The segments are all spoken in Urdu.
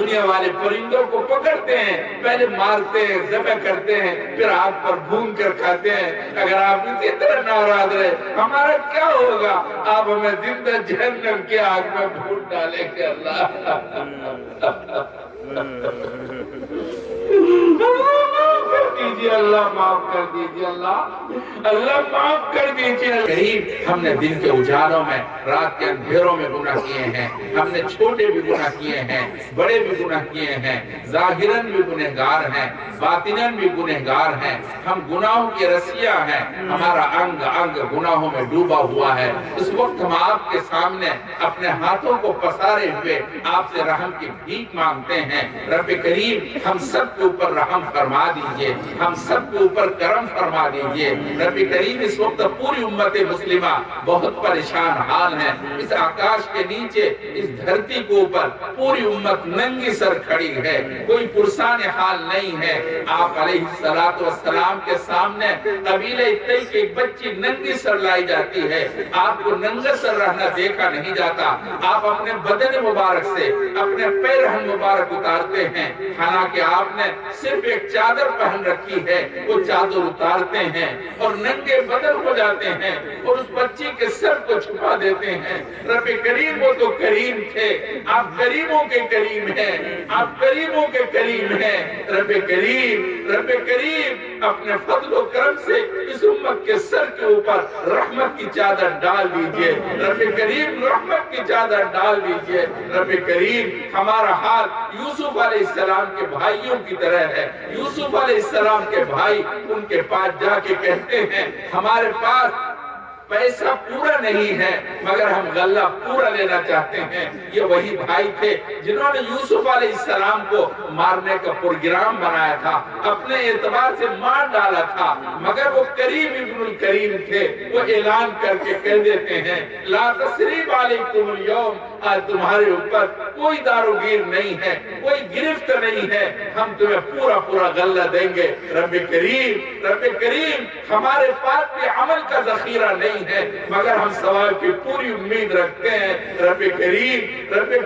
دنیا والے پرندوں کو پکڑتے ہیں، پہلے مارتے ہیں، ذبح کرتے ہیں، پھر آگ پر بھون کر کھاتے ہیں۔ اگر آپ اسی طرح ناراض رہے ہمارا کیا ہوگا؟ آپ ہمیں زندہ جہنم کی آگ میں بھون ڈالیں گے اللہ۔ اللہ معاف کر دیجئے، اللہ معاف کر دیجئے۔ قریب ہم نے دن کے اجالوں میں، رات کے اندھیروں میں گناہ کیے ہیں، ہم نے چھوٹے بھی گناہ کیے ہیں، بڑے بھی گناہ کیے ہیں، ظاہراً بھی گنہگار ہیں، باطناً بھی گنہگار ہیں، ہم گناہوں کی رسیاں ہیں، ہمارا انگ انگ گناہوں میں ڈوبا ہوا ہے۔ اس وقت ہم آپ کے سامنے اپنے ہاتھوں کو پسارے ہوئے آپ سے رحم کی بھیک مانگتے ہیں۔ رب کریم ہم سب کے اوپر رحم فرما دیجئے، ہم سب کے اوپر کرم فرما دیجئے۔ رب کریم اس وقت پوری امت مسلمہ بہت پریشان حال ہے، اس آکاش کے نیچے اس دھرتی کے اوپر پوری امت ننگی سر کھڑی ہے، کوئی پرسان حال نہیں ہے۔ آپ علیہ السلام کے سامنے قبیلہ تئی کی ایک بچی ننگی سر لائی جاتی ہے، آپ کو ننگا سر رہنا دیکھا نہیں جاتا۔ آپ اپنے بدن مبارک سے اپنے پیرہن مبارک اتارتے ہیں، حالانکہ آپ نے صرف ایک چادر پہن رکھی ہے، وہ چادر اتارتے ہیں اور ننگے بدن ہو جاتے ہیں اور اس بچی کے سر کو چھپا دیتے ہیں۔ رب کریم وہ تو کریم تھے، آپ کریموں کے کریم ہیں، آپ کریموں کے کریم ہیں۔ رب کریم اپنے فضل و کرم سے اس امت کے سر کے اوپر رحمت کی چادر ڈال دیجئے، رب کریم رحمت کی چادر ڈال دیجئے۔ رب کریم ہمارا حال یوسف علیہ السلام کے بھائیوں کی طرح ہے۔ یوسف علیہ السلام کے بھائی ان کے پاس جا کے کہتے ہیں ہمارے پاس پیسہ پورا نہیں ہے مگر ہم غلہ پورا لینا چاہتے ہیں۔ یہ وہی بھائی تھے جنہوں نے یوسف علیہ السلام کو مارنے کا پروگرام بنایا تھا، اپنے اعتبار سے مار ڈالا تھا، مگر وہ کریم ابن الکریم تھے۔ وہ اعلان کر کے کہہ دیتے ہیں لا تثریب علیکم اليوم، آج تمہارے اوپر کوئی داروگیر نہیں ہے، کوئی گرفت نہیں ہے، ہم تمہیں پورا پورا غلہ دیں گے۔ رب کریم ہمارے پاس بھی عمل کا ذخیرہ نہیں ہے مگر ہم ثواب کی پوری امید رکھتے ہیں۔ رب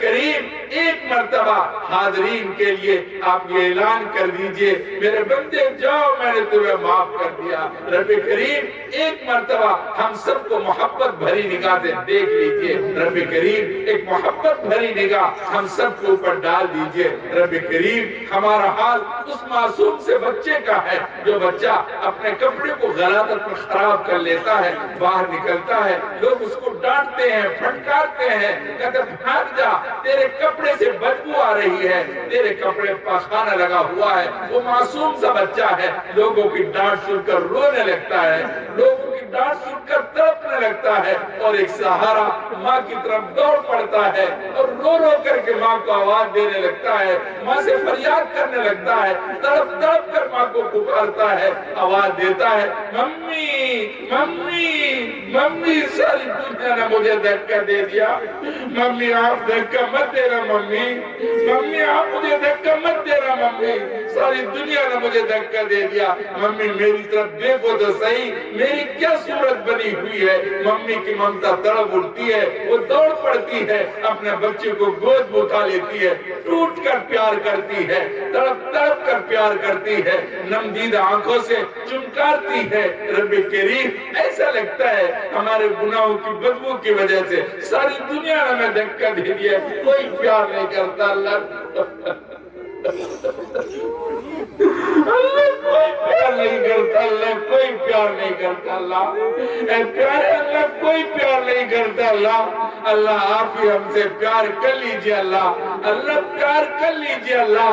کریم ایک مرتبہ حاضرین کے لیے آپ یہ اعلان کر دیجئے میرے بندے جاؤ میں نے تمہیں معاف کر دیا۔ رب کریم ایک مرتبہ ہم سب کو محبت بھری نگاہ سے دیکھ لیجئے، رب کریم ایک محبت بھری نگاہ ہم سب کے اوپر ڈال دیجئے۔ رب کریم ہمارا حال اس معصوم سے بچے کا ہے جو بچہ اپنے کپڑے کو غلازت پر خراب کر لیتا ہے، باہر نکلتا ہے، لوگ اس کو ڈانٹتے ہیں، پھٹکارتے ہیں، کہتے بھاگ جا تیرے کپڑے سے بدبو آ رہی ہے، تیرے کپڑے پاخانہ لگا ہوا ہے۔ وہ معصوم سا بچہ ہے، لوگوں کی ڈانٹ سن کر رونے لگتا ہے، لوگوں کی ڈانٹ سن کر تڑپنے لگتا ہے اور ایک سہارا ماں کی طرف دوڑ پڑتا ہے اور رو رو کر کے ماں کو آواز دینے لگتا ہے، ماں سے فریاد کرنے لگتا ہے، تڑپ تڑپ کر ماں کو پکارتا ہے، آواز دیتا ہے ممی ممی ممی، ساری دنیا نے مجھے دھکا دے دیا، ممی آپ دھکا مت دینا، ممی آپ مجھے دھکا مت دینا، ممی ساری دنیا نے مجھے دھکا دے دیا، ممی میری طرف دیکھو تو صحیح میری کیا صورت بنی ہوئی ہے۔ ممی کی ممتا تڑپ اٹھتی ہے، وہ دوڑ پڑتی ہے، اپنے بچے کو گود میں اٹھا لیتی ہے، ٹوٹ کر پیار کرتی ہے، تڑپ تڑپ کر پیار کرتی ہے، نمدیدہ آنکھوں سے چمکارتی ہے۔ رب کریم ایسا لگتا ہے ہمارے گناہوں کی بدبو کی وجہ سے ساری دنیا نے ہمیں دھکا دے دیا، کوئی پیار نہیں کرتا اللہ کوئی پیار نہیں کرتا، اللہ کوئی پیار نہیں کرتا، اللہ اے پیارے اللہ کوئی پیار نہیں کرتا، اللہ آپ ہی ہم سے پیار کر لیجئے، اللہ پیار کر لیجئے، اللہ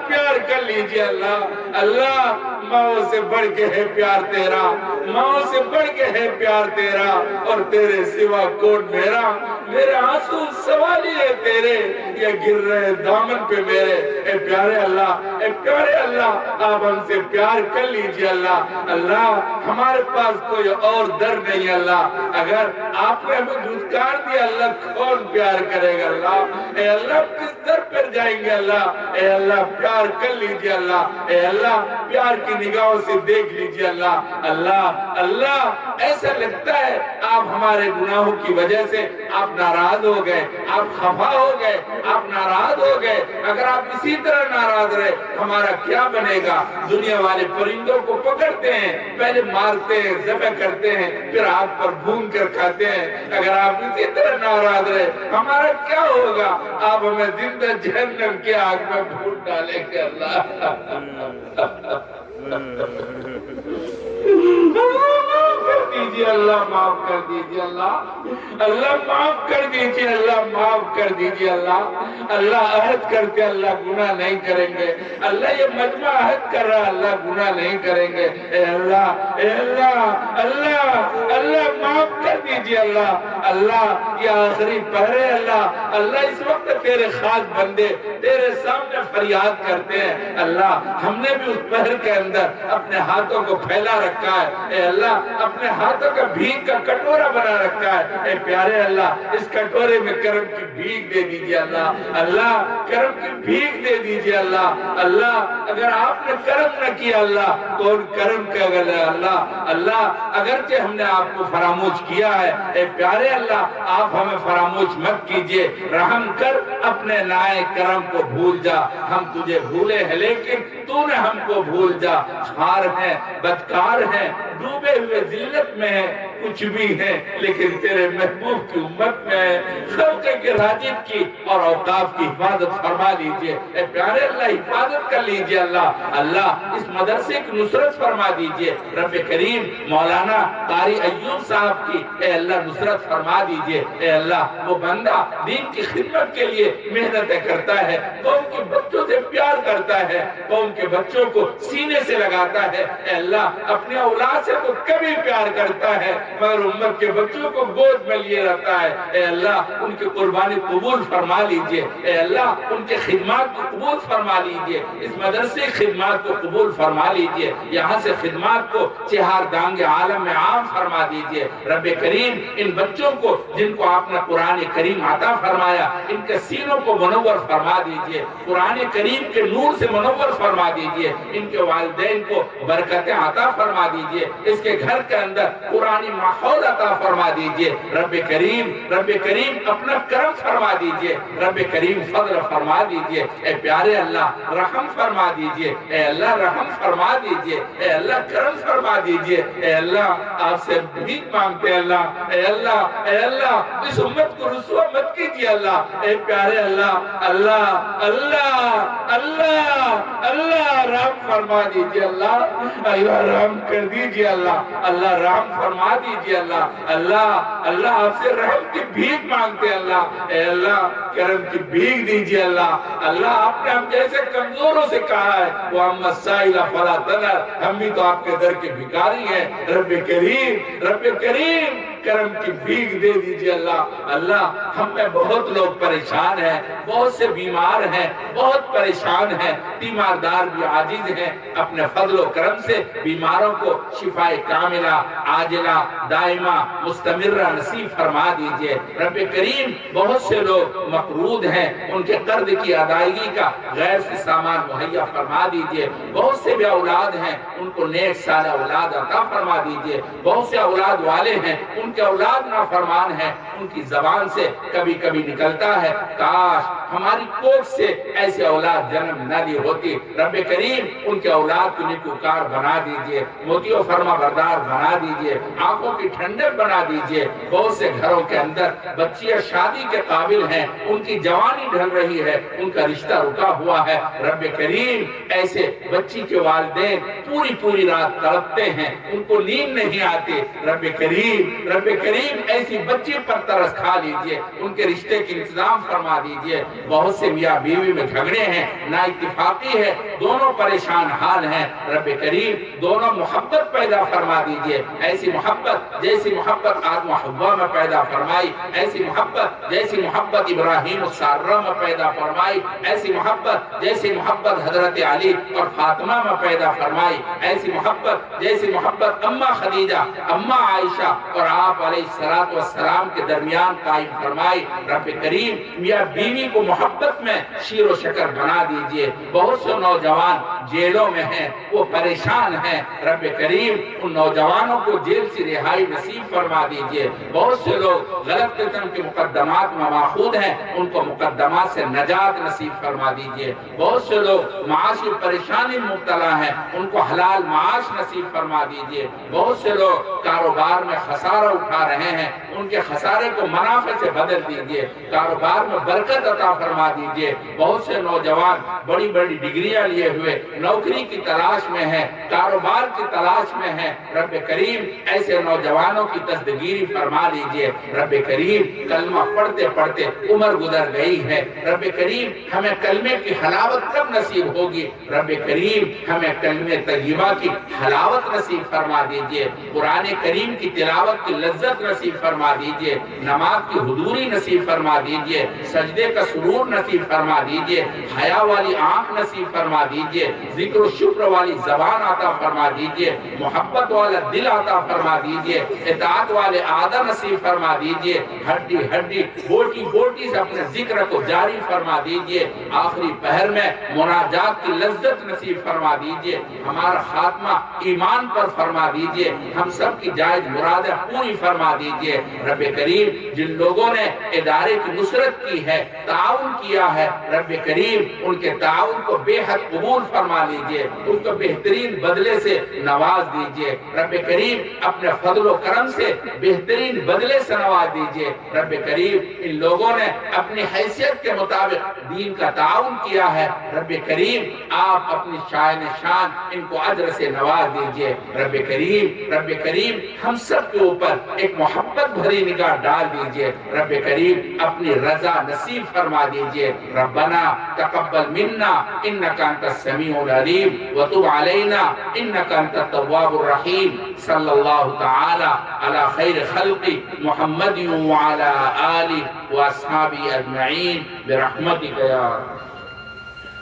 پیار کر لیجئے، اللہ ماؤں سے بڑھ کے ہے پیار تیرا، ماؤں سے بڑھ کے ہے پیار تیرا، اور تیرے سوا کون میرا، میرے آنسو سوالی ہے تیرے، یہ گر رہے دامن پہ میرے، اے پیارے اللہ، اے پیارے اللہ، آپ ہم سے پیار کر لیجئے اللہ۔ اللہ ہمارے پاس کوئی اور در نہیں اللہ، اگر آپ نے ہمیں دھتکار دیا اللہ کون پیار کرے گا اللہ؟ اے اللہ کس در پر جائیں گے اللہ؟ اے اللہ پیار کر لیجئے اللہ، اے اللہ پیار کی نگاہوں سے دیکھ لیجئے اللہ۔ اللہ اللہ ایسا لگتا ہے آپ ہمارے گناہوں کی وجہ سے آپ ناراض ہو گئے، آپ خفا ہو گئے، آپ ناراض ہو گئے۔ اگر آپ اسی طرح ناراض رہے ہمارا کیا بنے گا؟ دنیا والے پرندوں کو پکڑتے ہیں، پہلے مارتے ہیں، ذبح کرتے ہیں، پھر آگ پر بھون کر کھاتے ہیں۔ اگر آپ اسی طرح ناراض رہے ہمارا کیا ہوگا؟ آپ ہمیں زندہ جہنم کی آگ میں بھون ڈالیں گے اللہ۔ دیجئے اللہ، معاف کر دیجئے اللہ، اللہ معاف کر دیجئے اللہ، معاف کر دیجئے اللہ۔ اللہ عہد کرتے اللہ گناہ نہیں کریں گے، اللہ یہ مجمع عہد کر رہا اللہ گناہ نہیں کریں گے۔ اے اللہ اے اللہ اللہ اللہ معاف کر دیجئے اللہ۔ اللہ یہ آخری پہرے اللہ، اللہ اس وقت تیرے خاص بندے تیرے سامنے فریاد کرتے ہیں اللہ۔ ہم نے بھی اس پہر کے اندر اپنے ہاتھوں کو پھیلا رکھا ہے، اے اللہ اپنے ہاتھوں کا بھیگ کا کٹورا بنا رکھا ہے۔ اے پیارے اللہ اس کٹورے میں کرم کی بھیگ دے دیجئے اللہ، اللہ کرم کی بھیگ دے دیجئے اللہ۔ اللہ اگر آپ نے کرم نہ کیا اللہ کون کرم کا گلا اللہ۔ اللہ اگرچہ ہم نے آپ کو فراموش کیا ہے، اے پیارے اللہ آپ ہمیں فراموش مت کیجئے، رحم کر اپنے نائے کرم کو بھول جا۔ ہم تجھے بھولے ہیں لیکن تو نے ہم کو بھول جا۔ خار ہیں، بدکار ہیں، ڈوبے ہوئے ذلت میں ہیں، کچھ بھی ہیں لیکن تیرے محبوب کی امت میں ہے۔ خلق کے راجب کی اور اوقاف کی حفاظت فرما لیجئے، اے پیارے اللہ حفاظت کر لیجئے اللہ۔ اللہ اس مدرسے کی نصرت فرما دیجئے، رب کریم مولانا قاری ایوب صاحب کی اے اللہ نصرت فرما دیجئے۔ اے اللہ وہ بندہ دین کی خدمت کے لیے محنتیں کرتا ہے، قوم کے بچوں سے پیار کرتا ہے، قوم کے بچوں کو سینے سے لگاتا ہے۔ اے اللہ اپنے اولاد سے تو کبھی پیار کرتا ہے مگر امت کے بچوں کو گود میں لیے رہتا ہے۔ اے اللہ ان کی قربانی قبول فرما لیجئے، اے اللہ ان کے خدمات کو قبول فرما لیجئے، اس مدرسے خدمات کو قبول فرما لیجئے، یہاں سے خدمات کو چہار دانگ عالم میں عام فرما دیجئے۔ رب کریم ان بچوں کو جن کو آپ نے قرآن کریم عطا فرمایا ان کے سینوں کو منور فرما دیجئے، قرآن کریم کے نور سے منور فرما دیجئے، ان کے والدین کو برکتیں عطا فرما دیجئے، اس کے گھر کے اندر قرآنی ماحول عطا فرما دیجئے۔ رب کریم اپنا کرم فرما دیجئے، رب کریم فضل فرما دیجئے۔ اے پیارے اللہ رحم فرما دیجئے، اے اللہ رحم فرما دیجئے، اے اللہ کرم فرما دیجئے۔ اے اللہ آپ سے بھیک مانگتے ہیں اللہ، اے اللہ اے اللہ اس امت کو رسوا مت کیجئے اللہ۔ اے پیارے اللہ اللہ اللہ اللہ اللہ رحم فرما دیجئے اللہ، اللہ رحم کر دیجئے اللہ، اللہ رحم فرما دیجئے اللہ۔ اللہ اللہ آپ سے رحم کی بھیک مانگتے ہیں اللہ، اے اللہ کرم کی بھیک دیجئے اللہ۔ اللہ آپ نے ہم جیسے کمزوروں سے کہا ہے وَأَمَّا السَّائِلَ فَلَا تَنْهَرْ، ہم بھی تو آپ کے در کے بھکاری ہیں۔ رب کریم کرم کی بھیک دے دیجئے اللہ۔ اللہ ہم میں بہت لوگ پریشان ہیں، بہت سے بیمار ہیں، بہت پریشان ہیں، بیماردار بھی عاجز ہیں، اپنے فضل و کرم سے بیماروں کو شفائے کاملہ عاجلہ دائمہ مستمرہ نصیب فرما دیجئے۔ رب کریم بہت سے لوگ مقروض ہیں، ان کے قرض کی ادائیگی کا غیر سے سامان مہیا فرما دیجئے۔ بہت سے بے اولاد ہیں، ان کو نیک صالح اولاد عطا فرما دیجئے۔ بہت سے اولاد والے ہیں، ان کے اولاد نافرمان ہیں، ان کی زبان سے کبھی کبھی نکلتا ہے کاش ہماری کوکھ سے ایسے اولاد جنم نہ دی ہوتی۔ رب کریم ان کے اولاد کو نیکوکار بنا دیجئے، موتی و فرما بردار بنا دیجئے، آنکھوں کی ٹھنڈک بنا دیجئے۔ بہت سے گھروں کے اندر بچیاں شادی کے قابل ہیں، ان کی جوانی ڈھل رہی ہے، ان کا رشتہ رکا ہوا ہے۔ رب کریم ایسے بچی کے والدین پوری رات تڑپتے ہیں، ان کو نیند نہیں آتی۔ رب رب کریم ایسی بچی پر ترس کھا لیجئے، ان کے رشتے کی انتظام فرما دیجئے۔ بہت سے میاں بیوی میں جھگڑے ہیں، نا اتفاقی ہے، دونوں پریشان حال ہیں، رب کریم دونوں محبت پیدا فرما دیجئے، ایسی محبت جیسی محبت آدم و حوا میں پیدا فرمائی، ایسی محبت جیسی محبت ابراہیم و سارہ میں پیدا فرمائی، ایسی محبت جیسی محبت حضرت علی اور فاطمہ میں پیدا فرمائی، ایسی محبت جیسی محبت اماں خدیجہ، اماں عائشہ اور آپ علیہ السلام کے درمیان قائم فرمائی۔ رب کریم میاں بیوی کو محبت میں شیر و شکر بنا دیجئے۔ بہت سے نوجوان جیلوں میں ہیں، وہ پریشان ہیں، رب کریم ان نوجوانوں کو جیل سے رہائی نصیب فرما دیجئے۔ بہت سے لوگ غلط قسم کے مقدمات میں ماخوذ ہیں، ان کو مقدمات سے نجات نصیب فرما دیجئے۔ بہت سے لوگ معاشی پریشانی مبتلا ہیں، ان کو حلال معاش نصیب فرما دیجئے۔ بہت سے لوگ کاروبار میں خسارہ اٹھا رہے ہیں، ان کے خسارے کو منافع سے بدل دیجئے، کاروبار میں برکت عطا فرما دیجئے۔ بہت سے نوجوان بڑی بڑی ڈگریاں لیے ہوئے نوکری کی تلاش میں ہیں، کاروبار کی تلاش میں ہیں، رب کریم ایسے نوجوانوں کی تصدیگیری فرما لیجئے۔ رب کریم کلمہ پڑھتے پڑھتے عمر گزر گئی ہے، رب کریم ہمیں کلمے کی حلاوت کب نصیب ہوگی؟ رب کریم ہمیں کلمہ طیبہ کی حلاوت نصیب فرما دیجئے، قرآن کریم کی تلاوت کی لذت نصیب فرما دیجئے، نماز کی حضوری نصیب فرما دیجئے، سجدے کا سرور نصیب فرما دیجئے، حیا والی آنکھ نصیب فرما دیجئے، ذکر و شکر والی زبان عطا فرما دیجئے، محبت والا دل عطا فرما دیجئے، اطاعت والے اعضاء نصیب فرما دیجئے، ہڈی ہڈی بوٹی بوٹی سے اپنے ذکر کو جاری فرما دیجئے، آخری پہر میں مناجات کی لذت نصیب فرما دیجئے، ہمارا خاتمہ ایمان پر فرما دیجئے، ہم سب کی جائز مرادیں پوری فرما دیجئے۔ رب کریم جن لوگوں نے ادارے کی نصرت کی ہے، تعاون کیا ہے، رب کریم ان کے تعاون کو بے حد قبول فرما لیجئے، ان کو بہترین بدلے سے نواز دیجئے، رب کریم اپنے فضل و کرم سے بہترین بدلے سے نواز دیجئے۔ رب کریم ان لوگوں نے اپنی حیثیت کے مطابق دین کا تعاون کیا ہے، رب کریم آپ اپنی شان ان کو اجر سے نواز دیجئے۔ رب کریم ہم سب کے اوپر ایک محبت بھری نگاہ ڈال دیجئے، رب کریم اپنی رضا نصیب فرما دیجئے۔ ربنا تقبل منا انك انت السميع العليم وتب علينا انك انت التواب الرحيم صلى الله تعالى على خير خلق محمد وعلى آله واصحابه اجمعين برحمتك يا رب۔